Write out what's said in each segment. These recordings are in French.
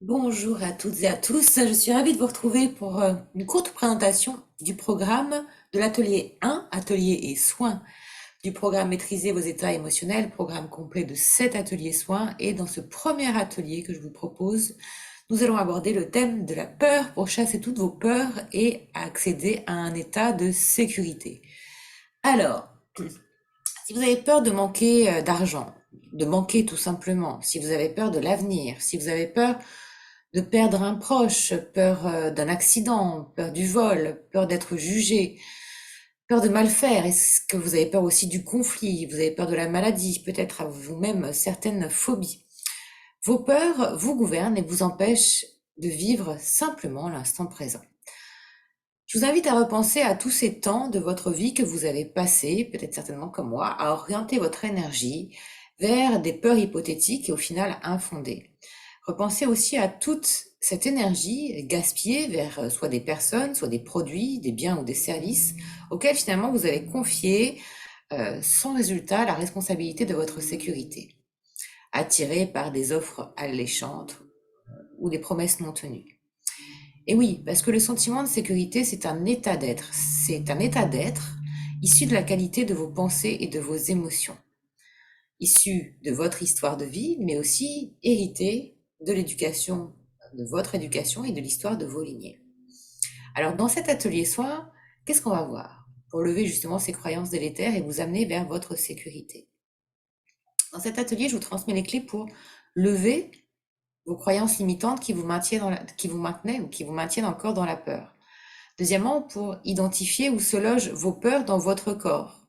Bonjour à toutes et à tous, je suis ravie de vous retrouver pour une courte présentation du programme de l'atelier 1, atelier et soins, du programme Maîtriser vos états émotionnels, programme complet de 7 ateliers soins. Et dans ce premier atelier que je vous propose, nous allons aborder le thème de la peur pour chasser toutes vos peurs et accéder à un état de sécurité. Alors, si vous avez peur de manquer d'argent, de manquer tout simplement, si vous avez peur de l'avenir, si vous avez peur de perdre un proche, peur d'un accident, peur du vol, peur d'être jugé, peur de mal faire, est-ce que vous avez peur aussi du conflit, vous avez peur de la maladie, peut-être à vous-même certaines phobies. Vos peurs vous gouvernent et vous empêchent de vivre simplement l'instant présent. Je vous invite à repenser à tous ces temps de votre vie que vous avez passé, peut-être certainement comme moi, à orienter votre énergie vers des peurs hypothétiques et au final infondées. Repensez aussi à toute cette énergie gaspillée vers soit des personnes, soit des produits, des biens ou des services auxquels finalement vous avez confié sans résultat la responsabilité de votre sécurité, attirée par des offres alléchantes ou des promesses non tenues. Et oui, parce que le sentiment de sécurité, c'est un état d'être. C'est un état d'être issu de la qualité de vos pensées et de vos émotions, issu de votre histoire de vie, mais aussi hérité de l'éducation, de votre éducation et de l'histoire de vos lignées. Alors, dans cet atelier soin, qu'est-ce qu'on va voir pour lever justement ces croyances délétères et vous amener vers votre sécurité? Dans cet atelier, je vous transmets les clés pour lever vos croyances limitantes qui vous maintiennent, qui vous maintenaient ou qui vous maintiennent encore dans la peur. Deuxièmement, pour identifier où se logent vos peurs dans votre corps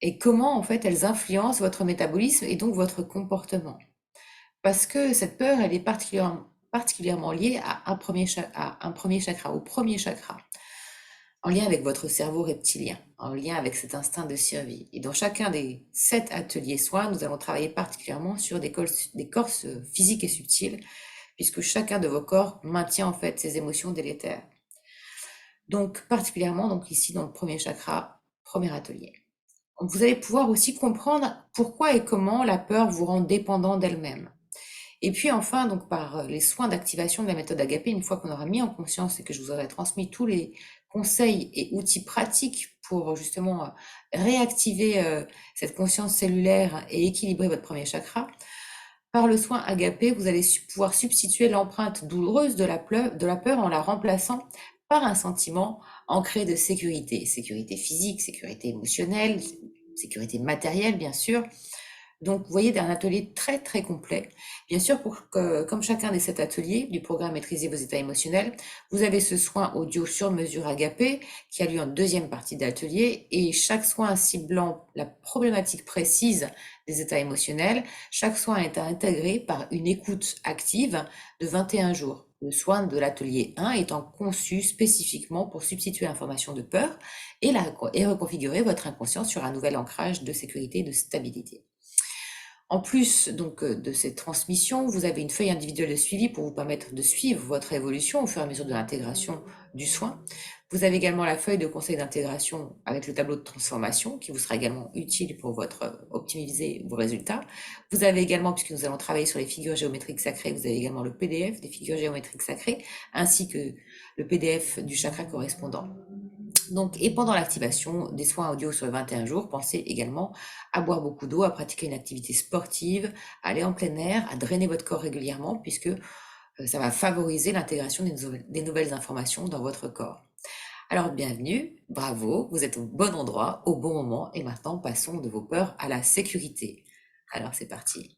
et comment en fait elles influencent votre métabolisme et donc votre comportement. Parce que cette peur, elle est particulièrement liée à un premier chakra, au premier chakra, en lien avec votre cerveau reptilien, en lien avec cet instinct de survie. Et dans chacun des 7 ateliers soins, nous allons travailler particulièrement sur des corps physiques et subtils, puisque chacun de vos corps maintient en fait ces émotions délétères. Donc particulièrement donc ici dans le premier chakra, premier atelier. Donc, vous allez pouvoir aussi comprendre pourquoi et comment la peur vous rend dépendant d'elle-même. Et puis enfin, donc par les soins d'activation de la méthode Agapé, une fois qu'on aura mis en conscience et que je vous aurai transmis tous les conseils et outils pratiques pour justement réactiver cette conscience cellulaire et équilibrer votre premier chakra, par le soin Agapé, vous allez pouvoir substituer l'empreinte douloureuse de la peur en la remplaçant par un sentiment ancré de sécurité. Sécurité physique, sécurité émotionnelle, sécurité matérielle, bien sûr. Donc, vous voyez, un atelier très, très complet. Bien sûr, pour que, comme chacun des 7 ateliers du programme Maîtriser vos états émotionnels, vous avez ce soin audio sur mesure Agapé qui a lieu en deuxième partie d'atelier et chaque soin ciblant la problématique précise des états émotionnels, chaque soin est intégré par une écoute active de 21 jours. Le soin de l'atelier 1 étant conçu spécifiquement pour substituer l'information de peur et reconfigurer votre inconscient sur un nouvel ancrage de sécurité et de stabilité. En plus donc de cette transmission, vous avez une feuille individuelle de suivi pour vous permettre de suivre votre évolution au fur et à mesure de l'intégration du soin. Vous avez également la feuille de conseil d'intégration avec le tableau de transformation qui vous sera également utile pour optimiser vos résultats. Vous avez également, puisque nous allons travailler sur les figures géométriques sacrées, vous avez également le PDF des figures géométriques sacrées ainsi que le PDF du chakra correspondant. Donc, et pendant l'activation des soins audio sur 21 jours, pensez également à boire beaucoup d'eau, à pratiquer une activité sportive, à aller en plein air, à drainer votre corps régulièrement, puisque ça va favoriser l'intégration des nouvelles informations dans votre corps. Alors, bienvenue, bravo, vous êtes au bon endroit, au bon moment, et maintenant passons de vos peurs à la sécurité. Alors, c'est parti.